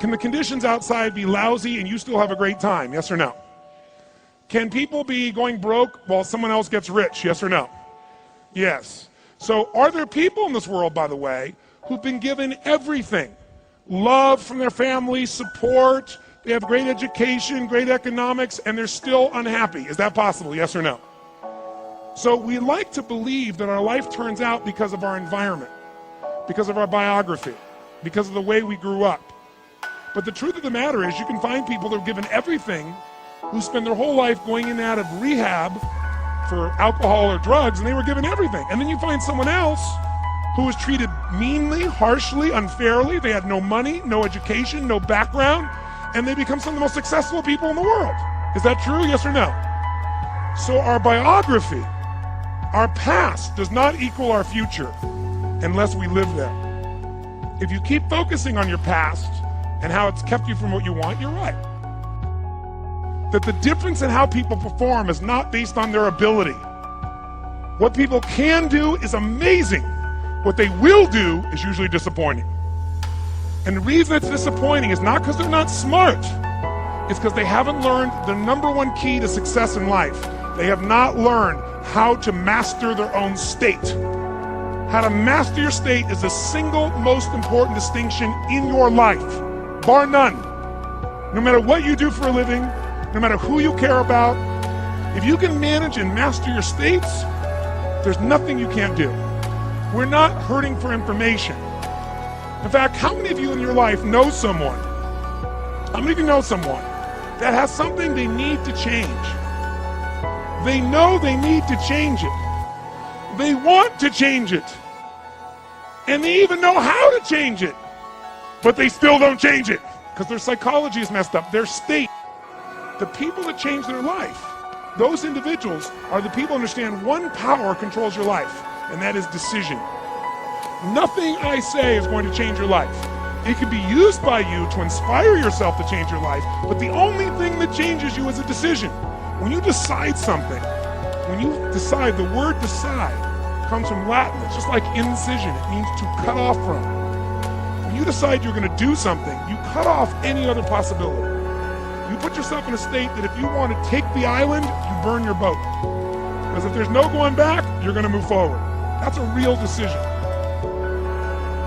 Can the conditions outside be lousy and you still have a great time? Yes or no? Can people be going broke while someone else gets rich? Yes or no? Yes. So are there people in this world, by the way, who've been given everything? Love from their family, support, they have great education, great economics, and they're still unhappy. Is that possible? Yes or no? So we like to believe that our life turns out because of our environment, because of our biography, because of the way we grew up. But the truth of the matter is you can find people that are given everything who spend their whole life going in and out of rehab for alcohol or drugs, and they were given everything. And then you find someone else who was treated meanly, harshly, unfairly. They had no money, no education, no background, and they become some of the most successful people in the world. Is that true? Yes or no? So our biography, our past, does not equal our future unless we live there. If you keep focusing on your past and how it's kept you from what you want, you're right. That the difference in how people perform is not based on their ability. What people can do is amazing. What they will do is usually disappointing. And the reason it's disappointing is not because they're not smart. It's because they haven't learned the number one key to success in life. They have not learned how to master their own state. How to master your state is the single most important distinction in your life, bar none. No matter what you do for a living, no matter who you care about, if you can manage and master your states, there's nothing you can't do. We're not hurting for information. In fact, how many of you in your life know someone? How many of you know someone that has something they need to change? They know they need to change it. They want to change it. And they even know how to change it. But they still don't change it because their psychology is messed up, their state. The people that change their life, those individuals are the people who understand one power controls your life, and that is decision. Nothing I say is going to change your life. It can be used by you to inspire yourself to change your life, but the only thing that changes you is a decision. When you decide something, when you decide, the word decide comes from Latin. It's just like incision. It means to cut off from. When you decide you're going to do something, you cut off any other possibility. You put yourself in a state that if you want to take the island, you burn your boat. Because if there's no going back, you're going to move forward. That's a real decision.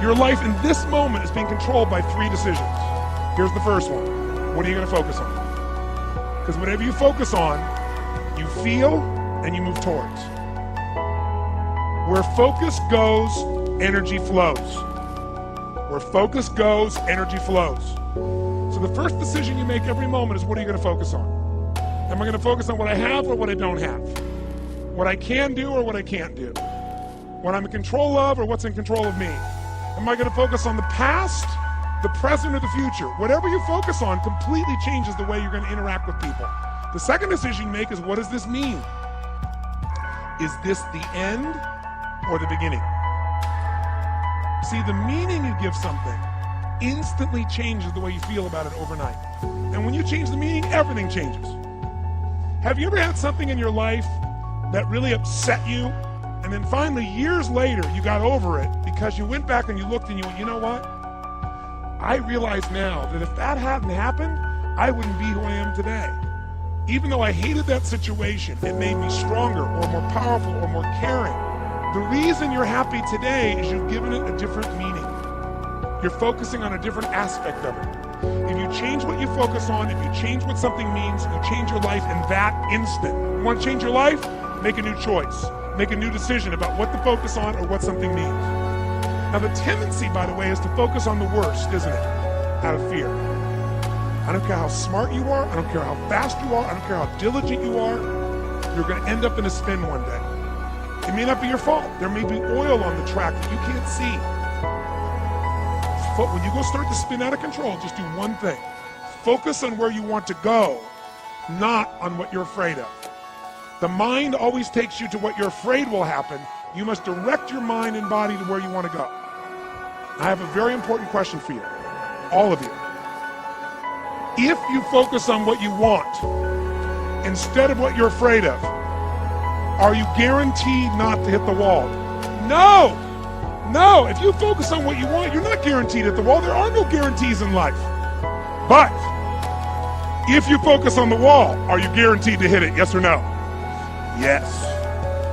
Your life in this moment is being controlled by 3 decisions. Here's the first one. What are you going to focus on? Because whatever you focus on, you feel and you move towards. Where focus goes, energy flows. Where focus goes, energy flows. So the first decision you make every moment is, what are you going to focus on? Am I going to focus on what I have or what I don't have? What I can do or what I can't do? What I'm in control of or what's in control of me? Am I going to focus on the past, the present, or the future? Whatever you focus on completely changes the way you're going to interact with people. The second decision you make is, what does this mean? Is this the end or the beginning? See, the meaning you give something instantly changes the way you feel about it overnight. And when you change the meaning, everything changes. Have you ever had something in your life that really upset you, and then finally, years later, you got over it because you went back and you looked and you went, you know what? I realize now that if that hadn't happened, I wouldn't be who I am today. Even though I hated that situation, it made me stronger or more powerful or more caring. The reason you're happy today is you've given it a different meaning. You're focusing on a different aspect of it. If you change what you focus on, if you change what something means, you change your life in that instant. You want to change your life? Make a new choice. Make a new decision about what to focus on or what something means. Now the tendency, by the way, is to focus on the worst, isn't it? Out of fear. I don't care how smart you are, I don't care how fast you are, I don't care how diligent you are, you're going to end up in a spin one day. It may not be your fault. There may be oil on the track that you can't see. But when you go start to spin out of control, just do one thing. Focus on where you want to go, not on what you're afraid of. The mind always takes you to what you're afraid will happen. You must direct your mind and body to where you want to go. I have a very important question for you, all of you. If you focus on what you want instead of what you're afraid of, are you guaranteed not to hit the wall? No! No, if you focus on what you want, you're not guaranteed at the wall. There are no guarantees in life. But if you focus on the wall, are you guaranteed to hit it? Yes or no? Yes.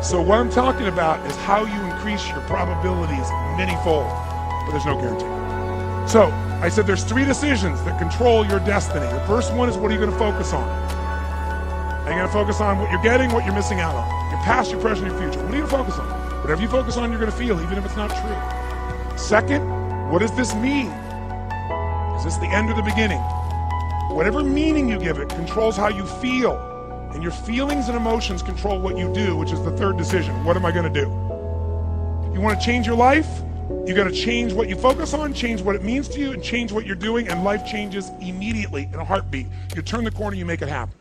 So what I'm talking about is how you increase your probabilities many-fold, but there's no guarantee. So I said there's 3 decisions that control your destiny. The first one is, what are you going to focus on? Are you going to focus on what you're getting, what you're missing out on? Your past, your present, your future. What are you going to focus on? Whatever you focus on, you're going to feel, even if it's not true. Second, what does this mean? Is this the end or the beginning? Whatever meaning you give it controls how you feel. And your feelings and emotions control what you do, which is the third decision. What am I going to do? You want to change your life? You got to change what you focus on, change what it means to you, and change what you're doing, and life changes immediately in a heartbeat. You turn the corner, you make it happen.